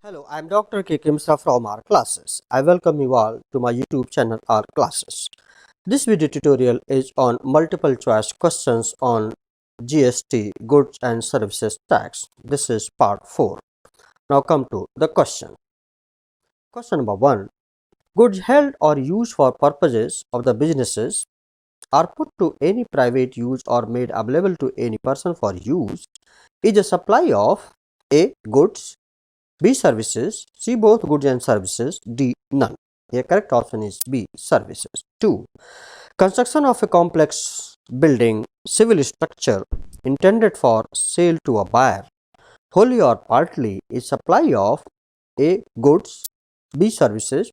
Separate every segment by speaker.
Speaker 1: Hello, I am Dr. K. Kimsa from our classes. I welcome you all to my YouTube channel R Classes. This video tutorial is on multiple choice questions on GST Goods and Services Tax. This is part 4. Now come to the question. Question number 1. Goods held or used for purposes of the businesses are put to any private use or made available to any person for use is a supply of A. Goods, B. Services, C. Both goods and services, D. None. The correct option is B. Services. 2. Construction of a complex building, civil structure intended for sale to a buyer, wholly or partly, is supply of A. Goods, B. Services,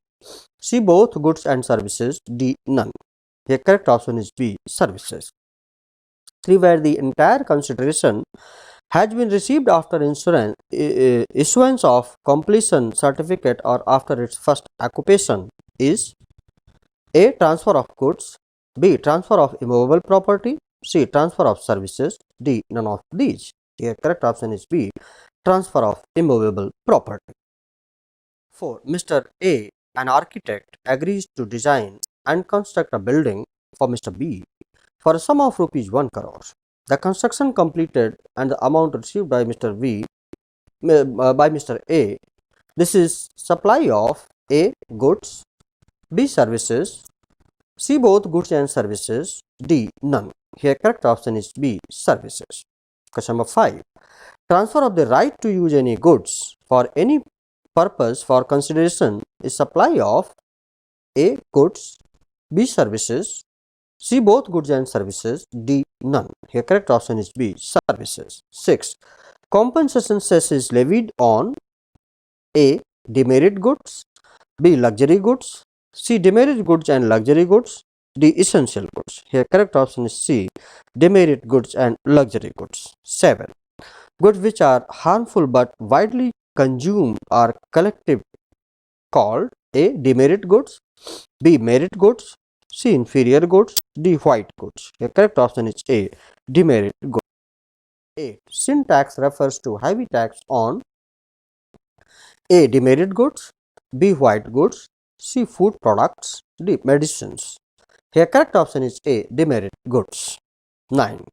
Speaker 1: C. Both goods and services, D. None. The correct option is B. Services. 3. Where the entire consideration has been received after issuance of completion certificate or after its first occupation is A. Transfer of goods, B. Transfer of immovable property, C. Transfer of services, D. None of these. The correct option is B. Transfer of immovable property. 4. Mr. A, an architect, agrees to design and construct a building for Mr. B for a sum of rupees 1 crore. The construction completed and the amount received by Mr. A. This is supply of A. Goods, B. Services, C. Both goods and services, D. None. Here correct option is B. Services. Question number 5. Transfer of the right to use any goods for any purpose for consideration is supply of A. Goods, B. Services, C. Both goods and services, D. None. Here correct option is B. Services. 6. Compensation cess is levied on A. Demerit goods, B. Luxury goods, C. Demerit goods and luxury goods, D. Essential goods. Here correct option is C. Demerit goods and luxury goods. 7. Goods which are harmful but widely consumed are collective called A. Demerit goods, B. Merit goods, C. Inferior goods, D. White goods. The correct option is A. Demerit goods. 8. Sin tax refers to heavy tax on A. Demerit goods, B. White goods, C. Food products, D. Medicines. Here correct option is A. Demerit goods. 9.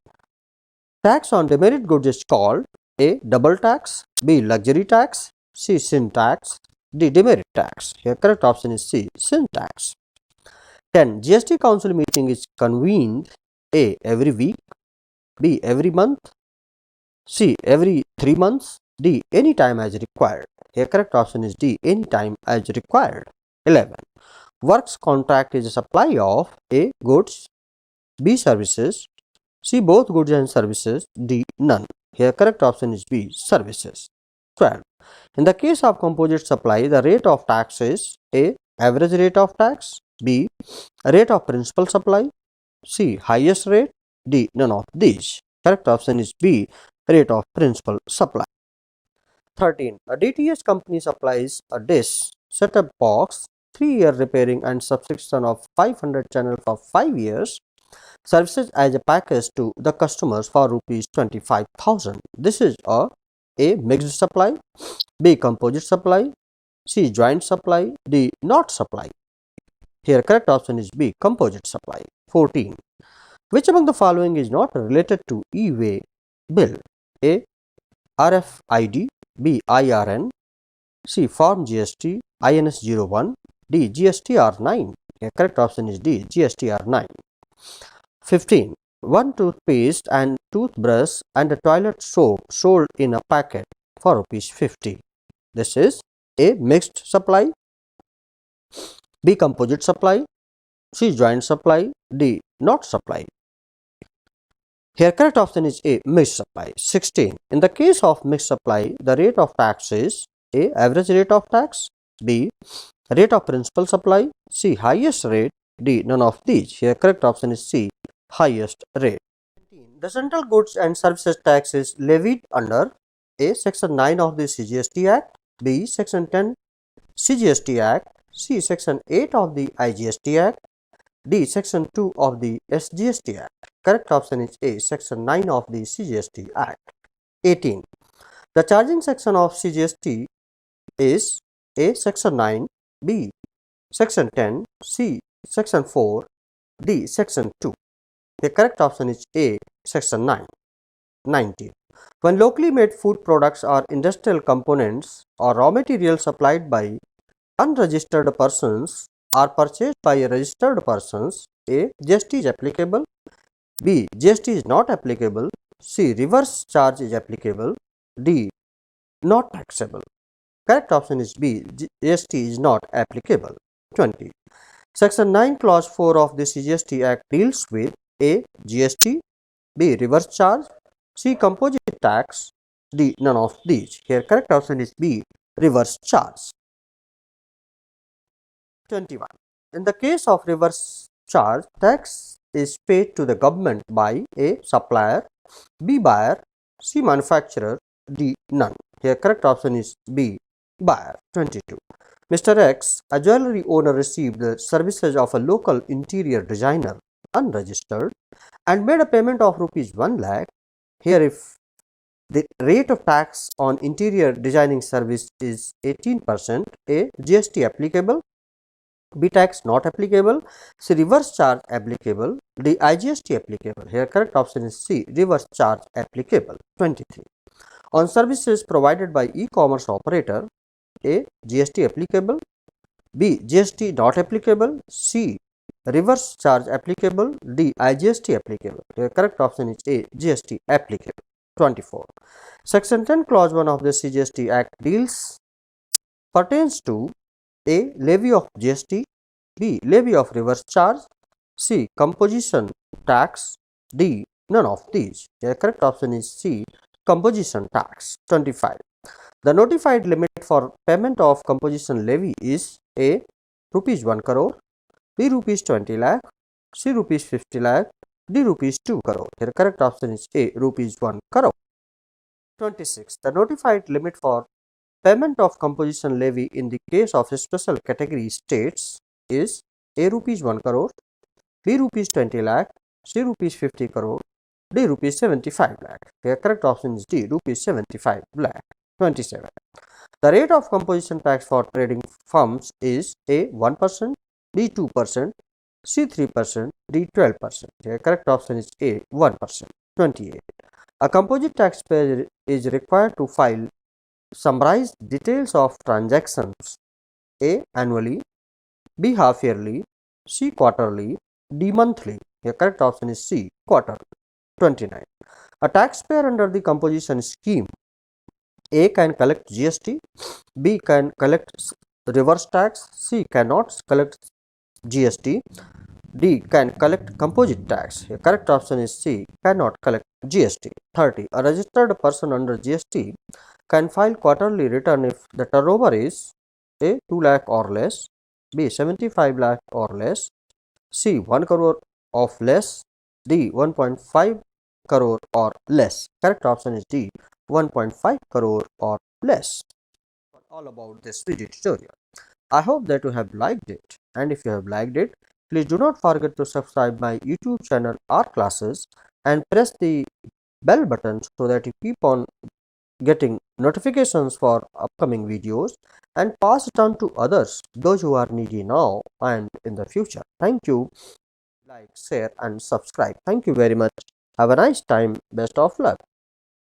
Speaker 1: Tax on demerit goods is called A. Double tax, B. Luxury tax, C. Sin tax, D. Demerit tax. Here correct option is C. Sin tax. 10. GST Council meeting is convened A. Every week, B. Every month, C. Every 3 months, D. Any time as required. Here correct option is D. Any time as required. 11. Works contract is a supply of A. Goods, B. Services, C. Both goods and services, D. None. Here correct option is B. Services. 12. In the case of composite supply, the rate of tax is A. Average rate of tax, B. Rate of principal supply, C. Highest rate, D. None of these. Correct option is B. Rate of principal supply. 13. A DTH company supplies a dish, setup box, 3-year repairing and subscription of 500 channel for 5 years, services as a package to the customers for rupees 25,000. This is A. Mixed supply, B. Composite supply, C. Joint supply, D. Not supply. Here correct option is B. Composite supply. 14. Which among the following is not related to e-way bill? A. RFID, B. IRN, C. Form GST, INS01, D. GSTR9. Here correct option is D. GSTR9. 15. One toothpaste and toothbrush and a toilet soap sold in a packet for rupees 50. This is A. Mixed supply, B. Composite supply, C. Joint supply, D. Not supply. Here correct option is A. Mixed supply. 16. In the case of mixed supply, the rate of tax is A. Average rate of tax, B. Rate of principal supply, C. Highest rate, D. None of these. Here correct option is C. Highest rate. The central goods and services tax is levied under A. Section 9 of the CGST Act, B. Section 10 CGST Act, C. Section 8 of the IGST Act, D. Section 2 of the SGST Act. Correct option is A. Section 9 of the CGST Act. 18. The charging section of CGST is A. Section 9, B. Section 10, C. Section 4, D. Section 2. The correct option is A. Section 9. 19. When locally made food products or industrial components or raw materials supplied by unregistered persons are purchased by registered persons, A. GST is applicable, B. GST is not applicable, C. Reverse charge is applicable, D. Not taxable. Correct option is B. GST is not applicable. 20. Section 9 clause 4 of the GST Act deals with A. GST, B. Reverse charge, C. Composite tax, D. None of these. Here correct option is B. Reverse charge. 21. In the case of reverse charge, tax is paid to the government by A. Supplier, B. Buyer, C. Manufacturer, D. None. Here correct option is B. Buyer. 22. Mr. X, a jewelry owner, received the services of a local interior designer unregistered and made a payment of rupees 1 lakh. Here if the rate of tax on interior designing service is 18%, A. GST applicable, B. Tax not applicable, C. Reverse charge applicable, D. IGST applicable. Here correct option is C. Reverse charge applicable. 23. On services provided by e-commerce operator, A. GST applicable, B. GST not applicable, C. Reverse charge applicable, D. IGST applicable. Here correct option is A. GST applicable. 24. Section 10 clause 1 of the GST Act pertains to A. Levy of GST, B. Levy of reverse charge, C. Composition tax, D. None of these. The correct option is C. Composition tax. 25. The notified limit for payment of composition levy is A. Rupees 1 crore, B. Rupees 20 lakh, C. Rupees 50 lakh, D. Rupees 2 crore. Here correct option is A. Rupees 1 crore. 26. The notified limit for payment of composition levy in the case of a special category states is A. Rupees 1 crore, B. Rupees 20 lakh, C. Rupees 50 crore, D. Rupees 75 lakh. The correct option is D. Rupees 75 lakh. 27. The rate of composition tax for trading firms is A. 1%, B. 2%, C. 3%, D. 12%. The correct option is A. 1%. 28. A composite taxpayer is required to file summarized details of transactions A. Annually, B. Half yearly, C. Quarterly, D. Monthly. The correct option is C. Quarterly. 29. A taxpayer under the composition scheme A. can collect GST, B. can collect reverse tax, C. cannot collect GST, D. can collect composite tax. The correct option is C. cannot collect GST. 30. A registered person under GST can file quarterly return if the turnover is A. 2 lakh or less, B. 75 lakh or less, C. 1 crore of less, D. 1.5 crore or less. Correct option is D. 1.5 crore or less. All about this video tutorial. I hope that you have liked it, and if you have liked it, please do not forget to subscribe my YouTube channel or classes and press the bell button so that you keep on getting notifications for upcoming videos and pass it on to others, those who are needy now and in the future. Thank you. Like, share and subscribe. Thank you very much. Have a nice time. Best of luck.